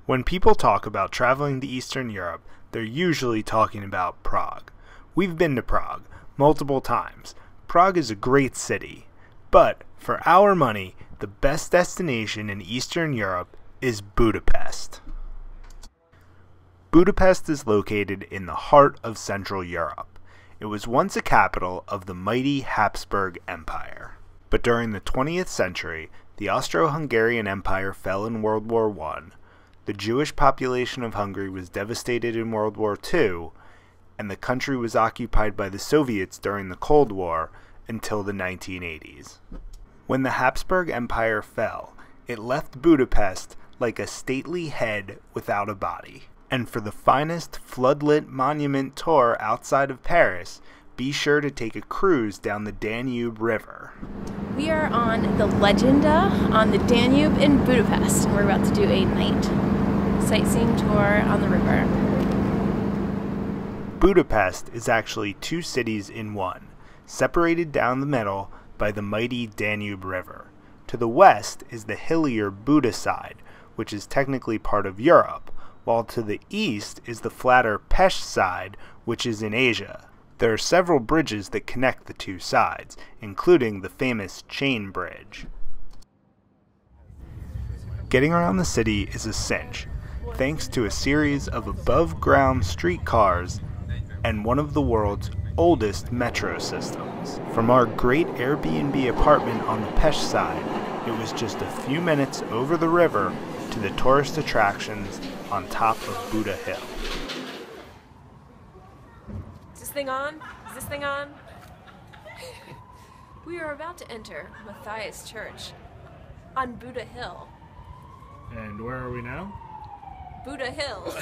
When people talk about traveling to Eastern Europe, they're usually talking about Prague. We've been to Prague multiple times. Prague is a great city, but for our money, the best destination in Eastern Europe is Budapest. Budapest is located in the heart of Central Europe. It was once a capital of the mighty Habsburg Empire. But during the 20th century, the Austro-Hungarian Empire fell in World War I, the Jewish population of Hungary was devastated in World War II, and the country was occupied by the Soviets during the Cold War until the 1980s. When the Habsburg Empire fell, it left Budapest like a stately head without a body. And for the finest floodlit monument tour outside of Paris, be sure to take a cruise down the Danube River. We are on the Legenda on the Danube in Budapest. We're about to do a night sightseeing tour on the river. Budapest is actually two cities in one, separated down the middle by the mighty Danube River. To the west is the hillier Buda side, which is technically part of Europe, while to the east is the flatter Pest side, which is in Asia. There are several bridges that connect the two sides, including the famous Chain Bridge. Getting around the city is a cinch, thanks to a series of above-ground streetcars and one of the world's oldest metro systems. From our great Airbnb apartment on the Pest side, it was just a few minutes over the river to the tourist attractions on top of Buda Hill. Is this thing on? Is this thing on? We are about to enter Matthias Church on Buda Hill. And where are we now? Buda Hill.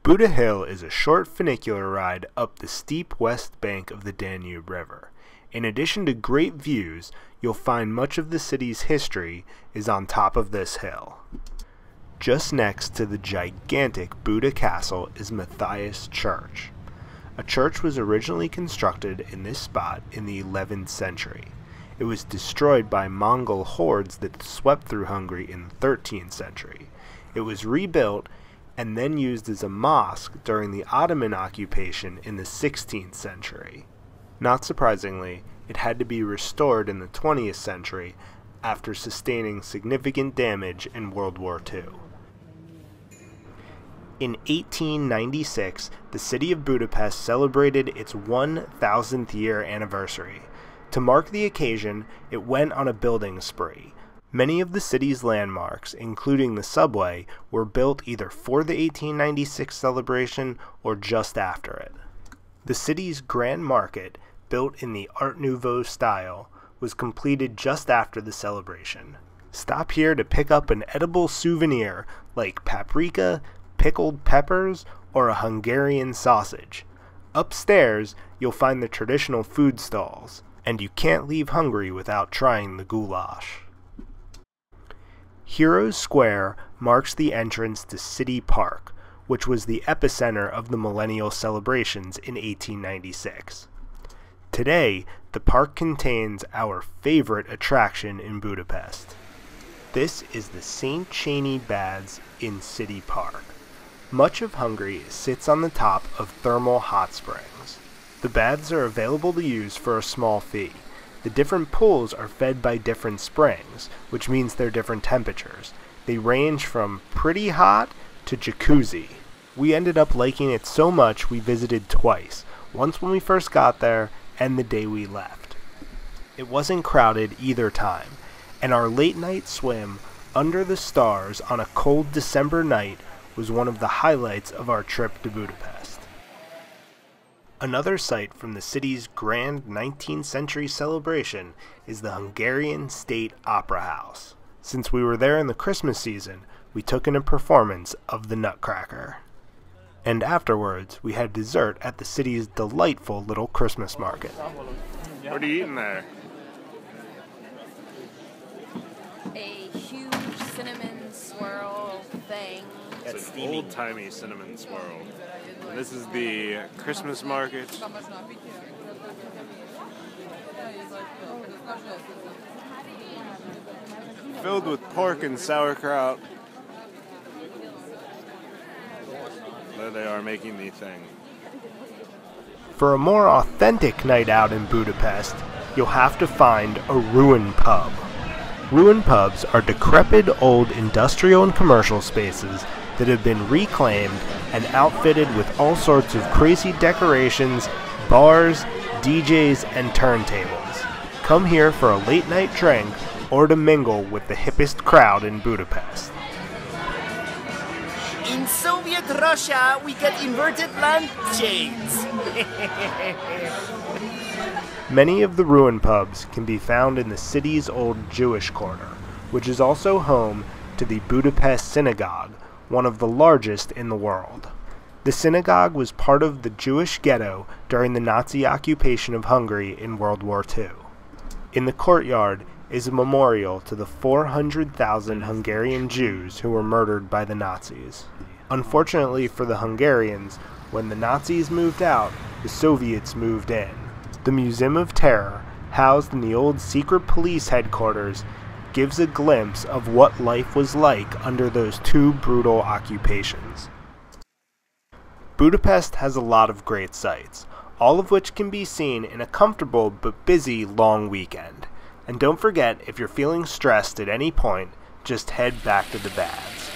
Buda Hill is a short funicular ride up the steep west bank of the Danube River. In addition to great views, you'll find much of the city's history is on top of this hill. Just next to the gigantic Buda Castle is Matthias Church. A church was originally constructed in this spot in the 11th century. It was destroyed by Mongol hordes that swept through Hungary in the 13th century. It was rebuilt and then used as a mosque during the Ottoman occupation in the 16th century. Not surprisingly, it had to be restored in the 20th century after sustaining significant damage in World War II. In 1896, the city of Budapest celebrated its 1,000th year anniversary. To mark the occasion, it went on a building spree. Many of the city's landmarks, including the subway, were built either for the 1896 celebration or just after it. The city's Grand Market, built in the Art Nouveau style, was completed just after the celebration. Stop here to pick up an edible souvenir like paprika, pickled peppers, or a Hungarian sausage. Upstairs, you'll find the traditional food stalls, and you can't leave Hungary without trying the goulash. Heroes Square marks the entrance to City Park, which was the epicenter of the millennial celebrations in 1896. Today, the park contains our favorite attraction in Budapest. This is the St. Cheney Baths in City Park. Much of Hungary sits on the top of thermal hot springs. The baths are available to use for a small fee. The different pools are fed by different springs, which means they're different temperatures. They range from pretty hot to jacuzzi. We ended up liking it so much we visited twice, once when we first got there and the day we left. It wasn't crowded either time, and our late night swim under the stars on a cold December night was one of the highlights of our trip to Budapest. Another sight from the city's grand 19th century celebration is the Hungarian State Opera House. Since we were there in the Christmas season, we took in a performance of the Nutcracker. And afterwards, we had dessert at the city's delightful little Christmas market. What are you eating there? A huge cinnamon swirl thing. It's an old-timey cinnamon swirl. And this is the Christmas market. Filled with pork and sauerkraut. There they are making the thing. For a more authentic night out in Budapest, you'll have to find a ruin pub. Ruin pubs are decrepit old industrial and commercial spaces that have been reclaimed and outfitted with all sorts of crazy decorations, bars, DJs, and turntables. Come here for a late night drink or to mingle with the hippest crowd in Budapest. In Soviet Russia, we get inverted lampshades. Many of the ruin pubs can be found in the city's old Jewish quarter, which is also home to the Budapest Synagogue, one of the largest in the world. The synagogue was part of the Jewish ghetto during the Nazi occupation of Hungary in World War II. In the courtyard is a memorial to the 400,000 Hungarian Jews who were murdered by the Nazis. Unfortunately for the Hungarians, when the Nazis moved out, the Soviets moved in. The Museum of Terror, housed in the old secret police headquarters, gives a glimpse of what life was like under those two brutal occupations. Budapest has a lot of great sights, all of which can be seen in a comfortable but busy long weekend. And don't forget, if you're feeling stressed at any point, just head back to the baths.